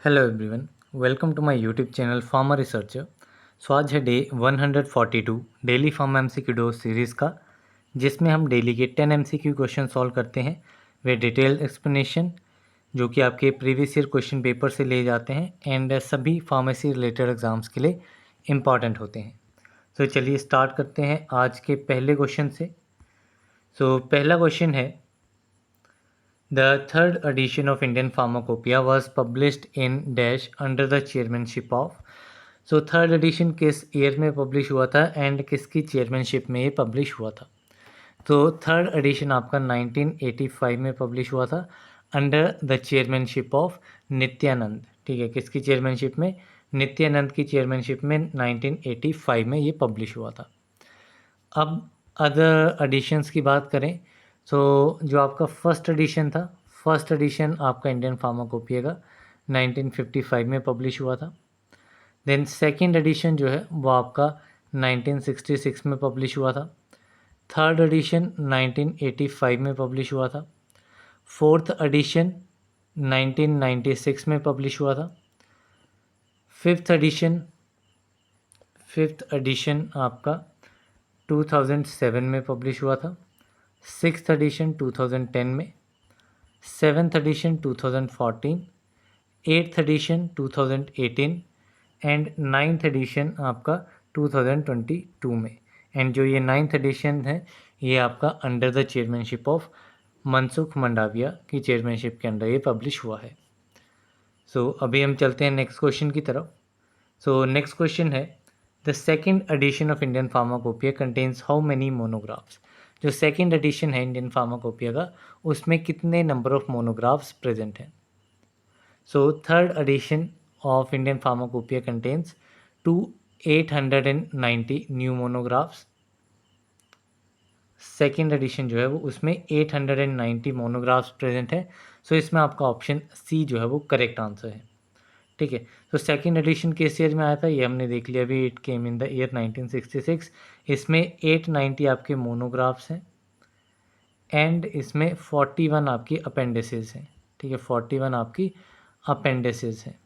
Hello everyone, welcome to my YouTube channel farmer researcher. So आज है day 142 daily farm MCQ dose series का, जिसमें हम daily के 10 एमसीक्यू क्वेश्चन सॉल्व करते हैं वे डिटेल्ड एक्सप्लेनेशन जो कि आपके प्रीवियस ईयर क्वेश्चन पेपर से लिए जाते हैं एंड सभी फार्मेसी रिलेटेड एग्जाम्स के लिए इम्पॉर्टेंट होते हैं। तो चलिए स्टार्ट करते हैं आज के पहले क्वेश्चन से। पहला क्वेश्चन है, The third edition of Indian Pharmacopoeia was published in dash under the chairmanship of। Third edition किस ईयर में पब्लिश हुआ था एंड किसकी चेयरमैनशिप में ये पब्लिश हुआ था? तो थर्ड एडिशन आपका 1985 में पब्लिश हुआ था under the chairmanship of Nityanand. ठीक है, किसकी चेयरमैनशिप में? नित्यानंद की चेयरमैनशिप में 1985 में ये पब्लिश हुआ था। अब अदर एडिशंस की बात करें तो जो आपका फर्स्ट एडिशन था, फर्स्ट एडिशन आपका इंडियन फार्माकोपिया का 1955 में पब्लिश हुआ था। देन सेकंड एडिशन जो है वो आपका 1966 में पब्लिश हुआ था। थर्ड एडिशन 1985 में पब्लिश हुआ था। फोर्थ एडिशन 1996 में पब्लिश हुआ था। फिफ्थ एडिशन आपका 2007 में पब्लिश हुआ था। सिक्स्थ एडिशन 2010 में, seventh addition 2014, eighth addition 2018 and ninth edition आपका 2022 में। एंड जो ये नाइन्थ एडिशन है ये आपका under the chairmanship of Mansukh Mandaviya की चेयरमैनशिप के अंडर ये पब्लिश हुआ है। अभी हम चलते हैं नेक्स्ट क्वेश्चन की तरफ। नेक्स्ट क्वेश्चन है, the second edition of Indian pharmacopoeia contains how many monographs? जो सेकेंड एडिशन है इंडियन फार्माकोपिया का, उसमें कितने नंबर ऑफ मोनोग्राफ्स प्रेजेंट हैं? Third edition of Indian pharmacopoeia contains 890 new monographs. Second edition जो है वो उसमें 890 मोनोग्राफ्स प्रेजेंट है। इसमें आपका ऑप्शन सी जो है वो करेक्ट आंसर है। ठीक है, सेकेंड एडिशन किस ईयर में आया था ये हमने देख लिया अभी, it came in the year 1966। इसमें 890 आपके मोनोग्राफ्स हैं एंड इसमें 41 आपकी अपेंडिसेस हैं। ठीक है, 41 आपकी अपेंडिसेस हैं।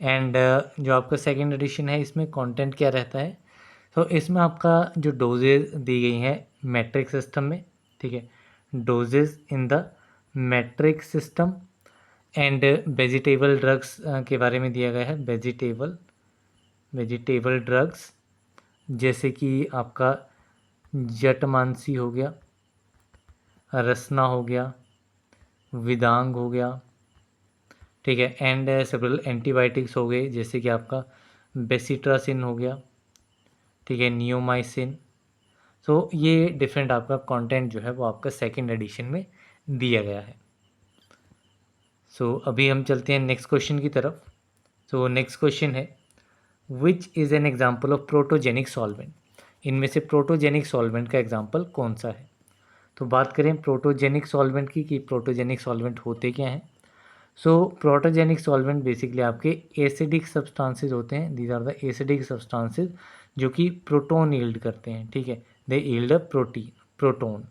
एंड जो आपका सेकेंड एडिशन है इसमें कंटेंट क्या रहता है? इसमें आपका जो डोजेज दी गई हैं मैट्रिक सिस्टम में। ठीक है, doses in the metric system and vegetable drugs के बारे में दिया गया है। वेजिटेबल ड्रग्स जैसे कि आपका जटमांसी हो गया, रसना हो गया, विदांग हो गया। ठीक है, एंड सेवरल एंटीबायोटिक्स हो गए जैसे कि आपका बेसिट्रासिन हो गया। ठीक है, नियोमाइसिन। ये डिफरेंट आपका कंटेंट जो है वो आपका सेकेंड एडिशन में दिया गया है। अभी हम चलते हैं नेक्स्ट क्वेश्चन की तरफ। नेक्स्ट क्वेश्चन है, which is an example of protogenic solvent? इनमें से प्रोटोजेनिक सॉल्वेंट का एग्जाम्पल कौन सा है? बात करें प्रोटोजेनिक सॉल्वेंट की कि प्रोटोजेनिक सॉल्वेंट होते क्या हैं। प्रोटोजेनिक सॉल्वेंट बेसिकली आपके एसिडिक सब्सटेंसेस होते हैं। These are the acidic substances जो कि प्रोटोन यील्ड करते हैं। ठीक है, दे यील्ड अ प्रोटोन।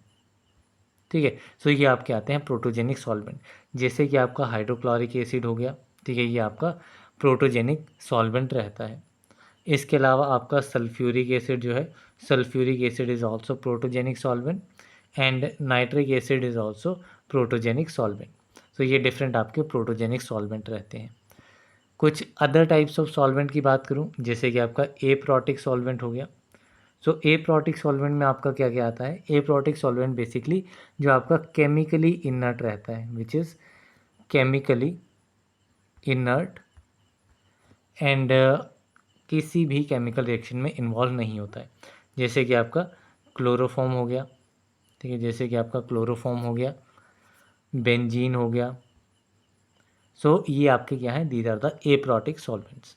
ठीक है, ये आपके आते हैं प्रोटोजेनिक सॉल्वेंट, जैसे कि आपका हाइड्रोक्लोरिक एसिड हो गया। ठीक है, ये आपका प्रोटोजेनिक सॉल्वेंट रहता है। इसके अलावा आपका सल्फ्यूरिक एसिड जो है, sulphuric acid is also protogenic solvent and nitric acid is also protogenic solvent. ये डिफरेंट आपके प्रोटोजेनिक सॉल्वेंट रहते हैं। कुछ अदर टाइप्स ऑफ सॉल्वेंट की बात करूं जैसे कि आपका एप्रोटिक सॉल्वेंट हो गया। एप्रोटिक सॉल्वेंट में आपका क्या क्या आता है? एप्रोटिक सॉल्वेंट बेसिकली जो आपका केमिकली इनर्ट रहता है, which is chemically inert and किसी भी केमिकल रिएक्शन में इन्वॉल्व नहीं होता है, जैसे कि आपका क्लोरोफॉर्म हो गया। ठीक है, जैसे कि आपका क्लोरोफॉर्म हो गया, बेंजीन हो गया। ये आपके क्या हैं? These are the aprotic solvents.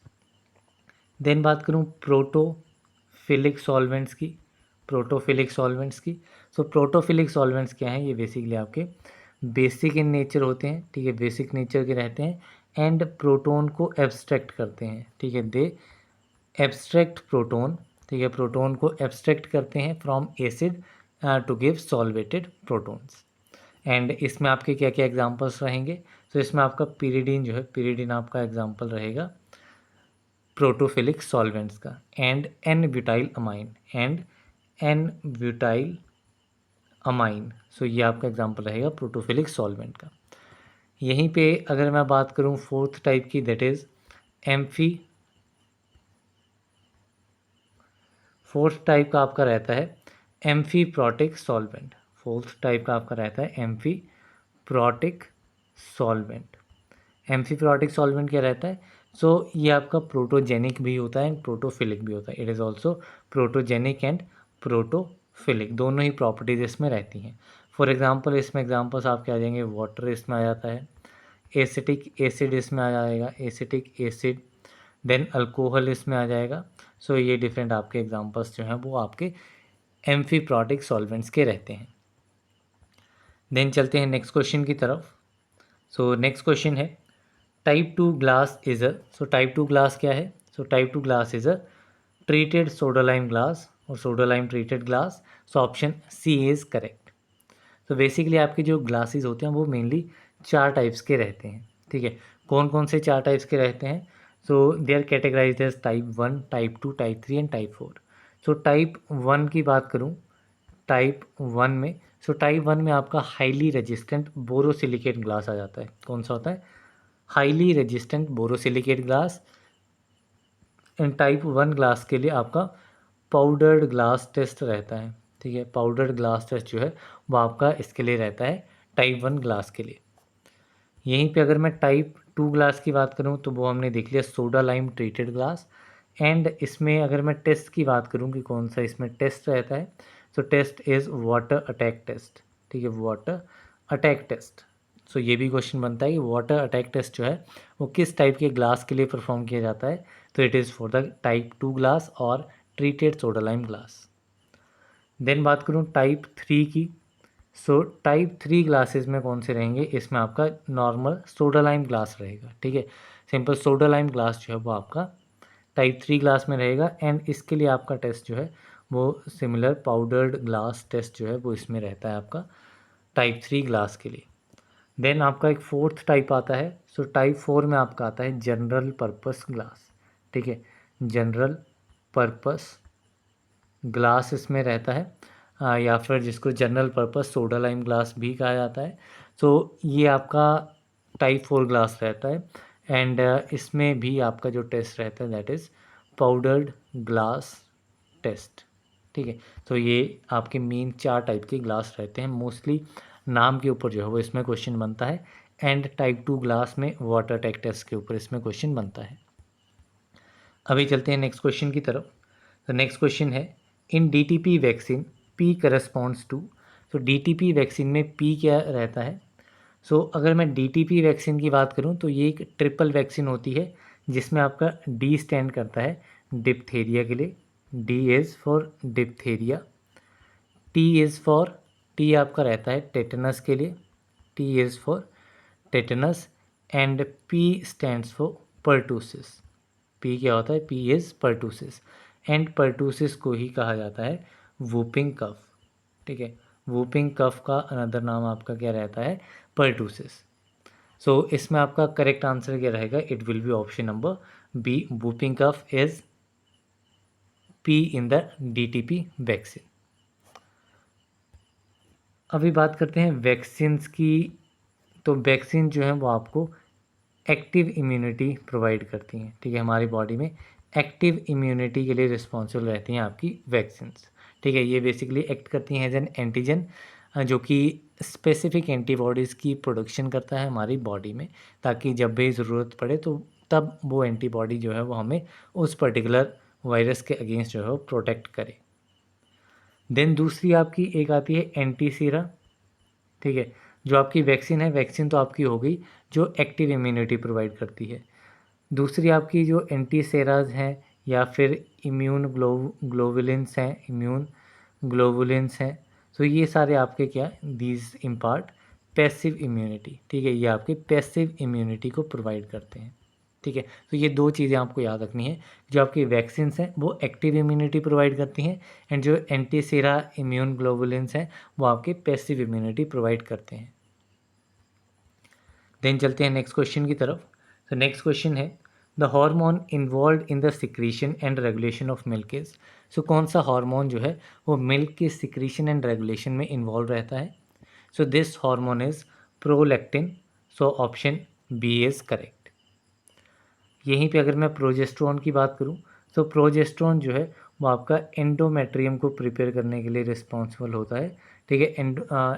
Then बात करूँ प्रोटोफिलिक सॉल्वेंट्स की। प्रोटोफिलिक सॉल्वेंट्स क्या हैं? ये बेसिकली आपके बेसिक इन नेचर होते हैं। ठीक है, बेसिक नेचर के रहते हैं एंड प्रोटोन को एब्स्ट्रैक्ट करते हैं। ठीक है, दे एब्स्ट्रैक्ट प्रोटोन। ठीक है, प्रोटोन को एब्स्ट्रैक्ट करते हैं from acid to give solvated protons. And इसमें आपके क्या क्या एग्जांपल्स रहेंगे? तो इसमें आपका पीरिडीन जो है, पीरिडीन आपका एग्जाम्पल रहेगा प्रोटोफिलिक सॉल्वेंट्स का। And N butyl amine, and N butyl amine, so ये आपका एग्जाम्पल रहेगा प्रोटोफिलिक सॉल्वेंट का। यहीं पे अगर मैं बात करूं फोर्थ टाइप की, that is amphi, fourth type का आपका रहता है एम्फीप्रॉटिक सॉल्वेंट। फोर्थ टाइप का आपका रहता है एम्फीप्रॉटिक सॉल्वेंट। एम्फीप्रॉटिक सॉल्वेंट क्या रहता है? सो ये आपका प्रोटोजेनिक भी होता है एंड प्रोटोफिलिक भी होता है। It is also protogenic and protophilic, दोनों ही प्रॉपर्टीज इसमें रहती हैं। फॉर एग्जांपल इसमें एग्जांपल्स आपके आ जाएंगे, वाटर इसमें आ जाता है, एसिटिक एसिड इसमें आ जाएगा, एसिटिक एसिड, देन अल्कोहल इसमें आ जाएगा। सो ये डिफरेंट आपके एग्जांपल्स जो हैं वो आपके एम्फीप्रॉटिक सॉल्वेंट्स के रहते हैं। देन चलते हैं नेक्स्ट क्वेश्चन की तरफ। सो नेक्स्ट क्वेश्चन है type 2 glass is a, so type 2 glass क्या है? So type 2 glass is a treated soda lime glass और soda lime treated glass. So option C is correct. तो basically आपके जो glasses होते हैं वो मेनली 4 टाइप्स के रहते हैं, ठीक है। कौन कौन से 4 टाइप्स के रहते हैं? So they are categorised as type 1, type 2, type 3 and type 4। So type 1 की बात करूँ, टाइप 1 में, सो टाइप 1 में आपका हाईली रेजिस्टेंट बोरोसिलिकेट ग्लास आ जाता है। कौन सा होता है? Highly resistant borosilicate glass. इन टाइप 1 ग्लास के लिए आपका पाउडर्ड ग्लास टेस्ट रहता है, ठीक है। पाउडर्ड ग्लास टेस्ट जो है वो आपका इसके लिए रहता है टाइप 1 ग्लास के लिए। यहीं पे अगर मैं टाइप 2 ग्लास की बात करूं तो वो हमने देख लिया soda lime treated glass. And इसमें अगर मैं टेस्ट की बात करूं कि कौन सा इसमें टेस्ट रहता है, so test is water attack test, ठीक है, वाटर अटैक टेस्ट। सो ये भी क्वेश्चन बनता है कि वाटर अटैक टेस्ट जो है वो किस टाइप के ग्लास के लिए परफॉर्म किया जाता है? तो it is for the type 2 glass और treated soda lime glass. Then बात करूँ टाइप 3 की, सो टाइप 3 ग्लासेस में कौन से रहेंगे? इसमें आपका नॉर्मल सोडा लाइम ग्लास रहेगा, ठीक है। सिंपल सोडा लाइम ग्लास जो है वो आपका टाइप 3 ग्लास में रहेगा। एंड इसके लिए आपका टेस्ट जो है वो सिमिलर पाउडर्ड ग्लास टेस्ट जो है वो इसमें रहता है आपका टाइप 3 ग्लास के लिए। देन आपका एक फोर्थ टाइप आता है, सो टाइप 4 में आपका आता है जनरल पर्पस ग्लास, ठीक है। जनरल पर्पस ग्लास इसमें रहता है, या फिर जिसको general purpose soda lime glass भी कहा जाता है। तो ये आपका टाइप 4 ग्लास रहता है। एंड इसमें भी आपका जो टेस्ट रहता है that is powdered glass taste, ठीक है। तो ये आपके मेन 4 टाइप के ग्लास रहते हैं। मोस्टली नाम के ऊपर जो है वो इसमें क्वेश्चन बनता है। एंड टाइप 2 ग्लास में वाटर अटैक टेस्ट के ऊपर इसमें क्वेश्चन बनता है। अभी चलते हैं नेक्स्ट क्वेश्चन की तरफ। तो नेक्स्ट क्वेश्चन है in DTP vaccine P corresponds to. तो डीटीपी वैक्सीन में पी क्या रहता है? सो अगर मैं डीटीपी वैक्सीन की बात करूं तो ये एक ट्रिपल वैक्सीन होती है जिसमें आपका डी स्टैंड करता है डिप्थेरिया के लिए। D is for diphtheria, T is for, T आपका रहता है टेटनस के लिए, T is for tetanus. And P stands for pertussis. P क्या होता है? P is pertussis. And pertussis को ही कहा जाता है वूपिंग कफ, ठीक है। वूपिंग कफ का अनदर नाम आपका क्या रहता है? पर्टूसिस। सो इसमें आपका करेक्ट आंसर क्या रहेगा? It will be option number B, whooping cough is P in the DTP vaccine. अभी बात करते हैं वैक्सीन्स की। तो वैक्सीन जो है वो आपको एक्टिव इम्यूनिटी प्रोवाइड करती हैं, ठीक है। हमारी बॉडी में एक्टिव इम्यूनिटी के लिए रिस्पॉन्सिबल रहती हैं आपकी वैक्सीन्स, ठीक है। ये बेसिकली एक्ट करती हैं एज एन एंटीजन, जो कि स्पेसिफिक एंटीबॉडीज़ की प्रोडक्शन करता है हमारी बॉडी में, ताकि जब भी ज़रूरत पड़े तो तब वो एंटीबॉडी जो है वो हमें उस पर्टिकुलर वायरस के अगेंस्ट जो है वो प्रोटेक्ट करे। देन दूसरी आपकी एक आती है एंटीसीरा, ठीक है। जो आपकी वैक्सीन है, वैक्सीन तो आपकी हो गई जो एक्टिव इम्यूनिटी प्रोवाइड करती है। दूसरी आपकी जो एंटीसेराज हैं या फिर इम्यून ग्लोबुलिन्स हैं, इम्यून ग्लोबुलिन्स हैं, तो ये सारे आपके क्या, दीज इम्पार्ट पैसिव इम्यूनिटी, ठीक है। ये आपके पैसिव इम्यूनिटी को प्रोवाइड करते हैं, ठीक है। तो ये दो चीज़ें आपको याद रखनी है। जो आपकी वैक्सीन्स हैं वो एक्टिव इम्यूनिटी प्रोवाइड करती हैं, एंड जो एंटीसेरा इम्यून ग्लोबुलिन्स हैं वो आपके पैसिव इम्यूनिटी प्रोवाइड करते हैं। देन चलते हैं नेक्स्ट क्वेश्चन की तरफ। तो नेक्स्ट क्वेश्चन है the hormone involve in the secretion and regulation of milk is. So कौन सा हार्मोन जो है वो मिल्क के सिक्रीशन एंड रेगुलेशन में इन्वॉल्व रहता है? So this hormone is prolactin. So option B is correct. यहीं पे अगर मैं प्रोजेस्टेरोन की बात करूं तो प्रोजेस्टेरोन जो है वो आपका एंडोमेट्रियम को प्रिपेयर करने के लिए रिस्पॉन्सिबल होता है। ठीक है,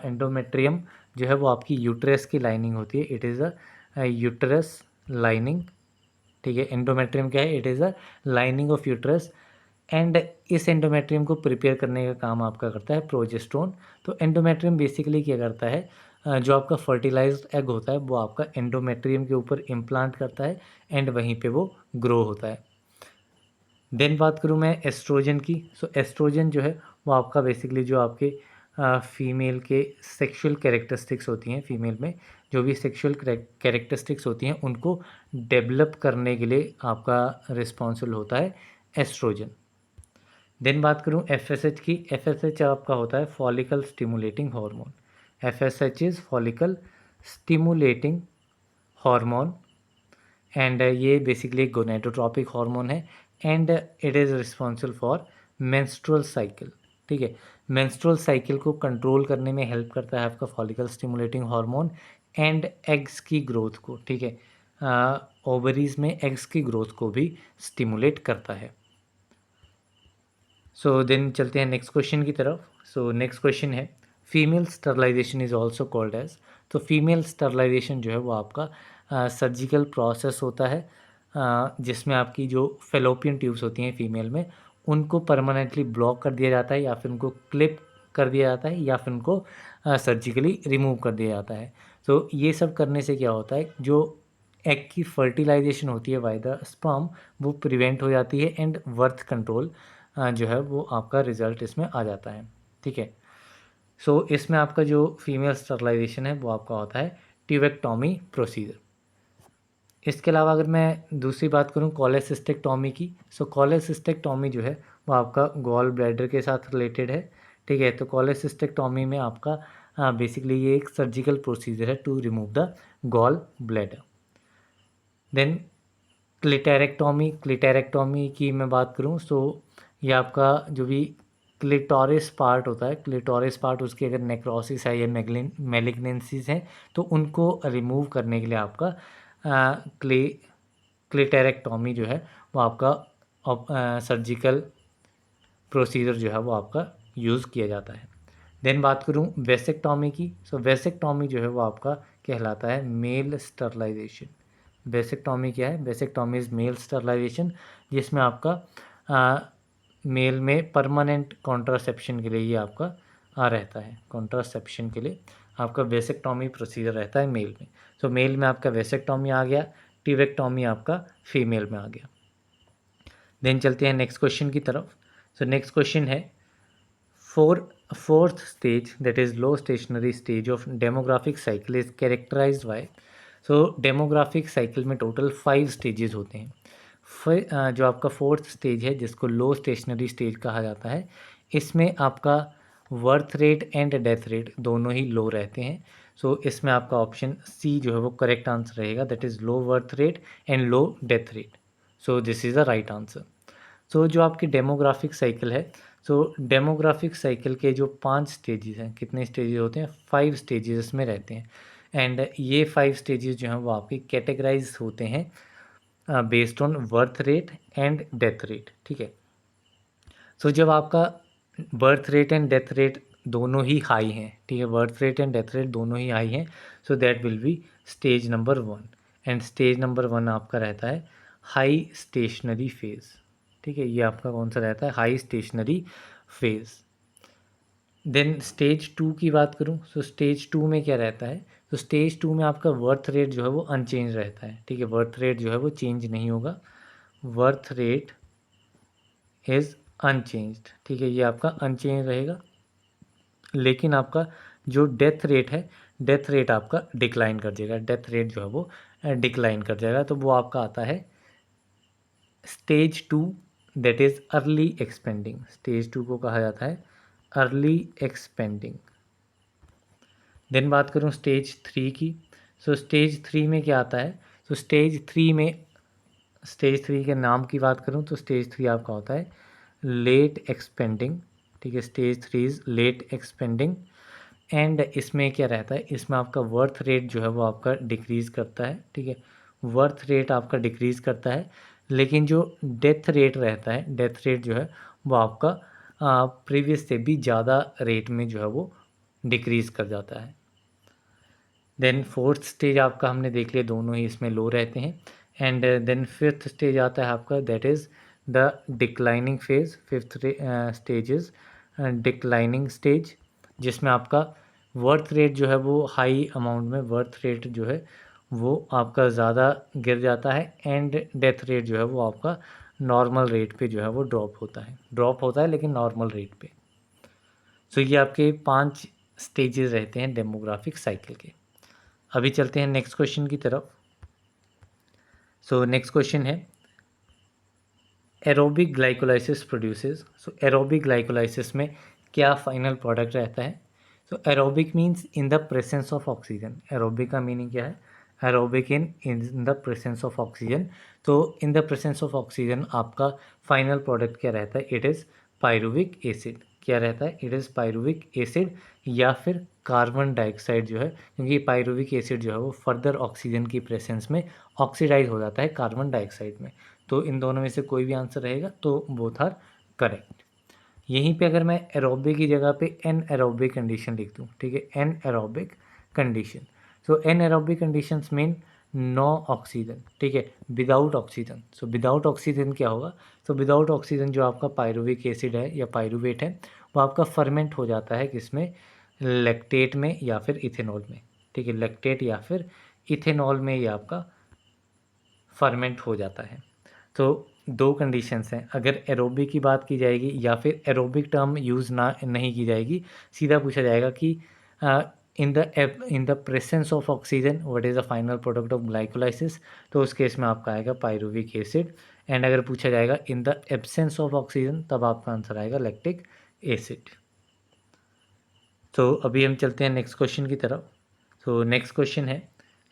एंडोमेट्रियम जो है वो आपकी यूट्रस की लाइनिंग होती है। It is a uterus lining. ठीक है, एंडोमेट्रियम क्या है? It is a lining of uterus. And इस एंडोमेट्रियम को प्रिपेयर करने का काम आपका करता है प्रोजेस्टेरोन। तो एंडोमेट्रियम बेसिकली क्या करता है, जो आपका फर्टिलाइज्ड एग होता है वो आपका एंडोमेट्रियम के ऊपर इम्प्लांट करता है एंड वहीं पे वो ग्रो होता है। देन बात करूँ मैं एस्ट्रोजन की। सो एस्ट्रोजन जो है वो आपका बेसिकली जो आपके फीमेल के सेक्सुअल कैरेक्टरिस्टिक्स होती हैं, फीमेल में जो भी सेक्सुअल कैरेक्टरिस्टिक्स होती हैं उनको डेवलप करने के लिए आपका रिस्पॉन्सिबल होता है एस्ट्रोजन। देन बात करूँ एफएसएच की। एफएसएच आपका होता है follicle stimulating hormone. FSH is follicle stimulating hormone and ये बेसिकली एक गोनेडोट्रोपिक हार्मोन है and it is responsible for menstrual cycle. ठीक है, मेंस्ट्रुअल साइकिल को कंट्रोल करने में हेल्प करता है आपका follicle stimulating hormone and eggs की ग्रोथ को। ठीक है, ओवरीज में एग्स की ग्रोथ को भी स्टिमुलेट करता है। सो देन चलते हैं नेक्स्ट क्वेश्चन की तरफ। सो नेक्स्ट क्वेश्चन है female sterilization is also called as. तो फीमेल स्टरलाइजेशन जो है वो आपका सर्जिकल प्रोसेस होता है जिसमें आपकी जो फेलोपियन ट्यूब्स होती हैं फीमेल में उनको परमानेंटली ब्लॉक कर दिया जाता है या फिर उनको क्लिप कर दिया जाता है या फिर उनको सर्जिकली रिमूव कर दिया जाता है। तो ये सब करने से क्या होता है, जो एग की फर्टिलाइजेशन होती है बाय द स्पर्म वो प्रिवेंट हो जाती है एंड बर्थ कंट्रोल जो है वो आपका रिजल्ट इसमें आ जाता है। ठीक है, सो इसमें आपका जो फीमेल स्टरलाइजेशन है वो आपका होता है ट्यूबेक्टोमी प्रोसीजर। इसके अलावा अगर मैं दूसरी बात करूं कॉलेसिस्टेक्टोमी की। सो कॉलेसिस्टेक्टोमी जो है वो आपका गॉल ब्लैडर के साथ रिलेटेड है। ठीक है, तो कॉलेसिस्टेक्टोमी में आपका बेसिकली ये एक सर्जिकल प्रोसीजर है to remove the gall bladder. Then clitoridectomy की मैं बात करूं सो ये आपका जो भी क्लिटोरिस पार्ट होता है, क्लिटोरिस पार्ट उसकी अगर नेक्रोसिस है या मैलिग्नेंसीज हैं तो उनको रिमूव करने के लिए आपका क्लिटेरेक्टोमी जो है वो आपका सर्जिकल प्रोसीजर जो है वो आपका यूज़ किया जाता है। देन बात करूं वेसेक्टोमी की। सो वेसेक्टोमी जो है वो आपका कहलाता है मेल स्टरलाइजेशन। वेसेक्टोमी क्या है? वेसेक्टोमी इज़ मेल स्टरलाइजेशन जिसमें आपका मेल में परमानेंट कॉन्ट्रासेप्शन के लिए ये आपका रहता है। कॉन्ट्रासेप्शन के लिए आपका वेसेक्टोमी प्रोसीजर रहता है मेल में। सो मेल में आपका वेसेक्टोमी आ गया, ट्यूबेक्टोमी आपका फीमेल में आ गया। देन चलते हैं नेक्स्ट क्वेश्चन की तरफ। सो नेक्स्ट क्वेश्चन है fourth stage, that is low stationary stage of demographic cycle is characterized by। so demographic cycle में टोटल 5 स्टेजेस होते हैं। जो आपका फोर्थ स्टेज है जिसको लो स्टेशनरी स्टेज कहा जाता है, इसमें आपका birth rate and death rate दोनों ही लो रहते हैं। सो इसमें आपका ऑप्शन सी जो है वो करेक्ट आंसर रहेगा, that is low birth rate and low death rate. So this is the right answer. So जो आपकी डेमोग्राफिक साइकिल है, सो डेमोग्राफिक साइकिल के जो 5 स्टेजेस हैं, कितने स्टेजेस होते हैं? 5 स्टेजेस इसमें रहते हैं एंड ये 5 स्टेजेस जो हैं वो आपके कैटेगराइज होते हैं based on birth rate and death rate. ठीक है, सो जब आपका birth rate and death rate दोनों ही हाई हैं, ठीक है, birth rate and death rate दोनों ही हाई हैं, so that will be stage number 1 and stage number 1 आपका रहता है हाई स्टेशनरी फेज़। ठीक है, ये आपका कौन सा रहता है? High stationary phase. Then stage 2 की बात करूं तो स्टेज 2 में क्या रहता है? तो स्टेज 2 में आपका बर्थ रेट जो है वो अनचेंज रहता है। ठीक है, बर्थ रेट जो है वो चेंज नहीं होगा, बर्थ रेट इज़ अनचेंज्ड। ठीक है, ये आपका अनचेंज रहेगा, लेकिन आपका जो डेथ रेट है, डेथ रेट आपका डिक्लाइन कर जाएगा, डेथ रेट जो है वो डिक्लाइन कर जाएगा। तो वो आपका आता है stage 2, that is early expanding. Stage 2 को कहा जाता है अर्ली एक्सपेंडिंग। देन बात करूँ स्टेज 3 की। सो स्टेज 3 में क्या आता है? तो स्टेज 3 के नाम की बात करूँ तो स्टेज 3 आपका होता है लेट एक्सपेंडिंग, ठीक है। Stage 3 is late expanding and इसमें क्या रहता है, इसमें आपका वर्थ रेट जो है वो आपका डिक्रीज़ करता है, ठीक है। वर्थ रेट आपका डिक्रीज़ करता है, लेकिन जो डेथ रेट रहता है, डेथ रेट जो है वो आपका प्रीवियस से भी ज़्यादा रेट में जो है वो डिक्रीज़ कर जाता है। देन फोर्थ स्टेज आपका हमने देख लिया, दोनों ही इसमें लो रहते हैं। एंड देन फिफ्थ स्टेज आता है आपका, that is the declining phase. Fifth stage is declining stage, जिसमें आपका वर्थ रेट जो है वो हाई अमाउंट में वर्थ रेट जो है वो आपका ज़्यादा गिर जाता है एंड डेथ रेट जो है वो आपका नॉर्मल रेट पे जो है वो ड्रॉप होता है लेकिन नॉर्मल रेट पे। सो ये आपके 5 स्टेजेस रहते हैं डेमोग्राफिक साइकिल के। अभी चलते हैं नेक्स्ट क्वेश्चन की तरफ। सो नेक्स्ट क्वेश्चन है aerobic glycolysis produces. So aerobic glycolysis में क्या फाइनल प्रोडक्ट रहता है? So aerobic means in the presence of oxygen. Aerobic का मीनिंग क्या है? Aerobic in the presence of oxygen. तो in the presence of oxygen आपका फाइनल प्रोडक्ट क्या रहता है? It is pyruvic acid. क्या रहता है? इट इज़ पायरुविक एसिड या फिर कार्बन डाइऑक्साइड जो है, क्योंकि पायरुविक एसिड जो है वो फर्दर ऑक्सीजन की प्रेजेंस में ऑक्सीडाइज हो जाता है कार्बन डाइऑक्साइड में। तो इन दोनों में से कोई भी आंसर रहेगा तो बोथ आर करेक्ट। यहीं पे अगर मैं एरोबिक की जगह पे एन एरोबिक कंडीशन लिख दूँ, ठीक है, anaerobic condition. So anaerobic conditions mean no oxygen, ठीक है, विदाउट ऑक्सीजन। सो विदाउट ऑक्सीजन क्या होगा? सो विदाउट ऑक्सीजन जो आपका पायरुविक एसिड है या पायरुवेट है वो आपका फर्मेंट हो जाता है किसमें? लैक्टेट में या फिर इथेनॉल में, ठीक है। लैक्टेट या फिर इथेनॉल में ये आपका फर्मेंट हो जाता है। तो दो कंडीशंस हैं, अगर एरोबिक की बात की जाएगी या फिर एरोबिक टर्म यूज़ नहीं की जाएगी, सीधा पूछा जाएगा कि इन the presence of oxygen what is the final product of glycolysis, तो उस केस में आपका आएगा पायरुविक एसिड। एंड अगर पूछा जाएगा in the absence of oxygen, तब आपका आंसर आएगा लैक्टिक एसिड। तो अभी हम चलते हैं नेक्स्ट क्वेश्चन की तरफ। तो नेक्स्ट क्वेश्चन है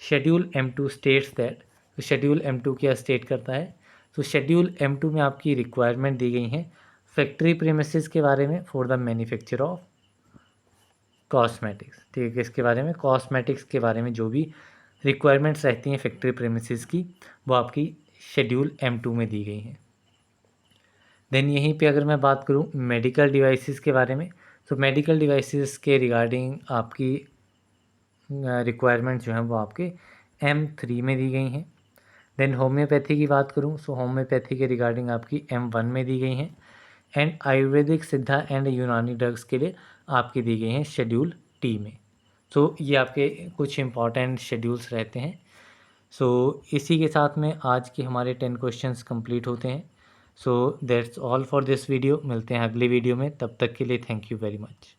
शेड्यूल M2 स्टेट्स दैट। तो शेड्यूल M2 क्या स्टेट करता है? तो शेड्यूल M2 में आपकी रिक्वायरमेंट दी गई हैं फैक्ट्री प्रीमिसेस के बारे में for the manufacture of cosmetics, ठीक है। इसके बारे में कॉस्मेटिक्स के बारे में जो भी रिक्वायरमेंट्स रहती हैं फैक्ट्री प्रीमिसेस की, वो आपकी शेड्यूल M2 में दी गई हैं। देन यहीं पे अगर मैं बात करूँ मेडिकल डिवाइसेस के बारे में, तो मेडिकल डिवाइसेस के रिगार्डिंग आपकी रिक्वायरमेंट जो हैं वो आपके M3 में दी गई हैं। देन होम्योपैथी की बात करूँ, सो होम्योपैथी के रिगार्डिंग आपकी M1 में दी गई हैं। एंड आयुर्वेदिक सिद्धा एंड यूनानी ड्रग्स के लिए आपकी दी गई हैं शेड्यूल टी में। सो ये आपके कुछ इंपॉर्टेंट शेड्यूल्स रहते हैं। सो इसी के साथ में आज के हमारे 10 क्वेश्चंस कंप्लीट होते हैं। So that's all for this video. मिलते हैं अगले वीडियो में, तब तक के लिए थैंक यू वेरी मच।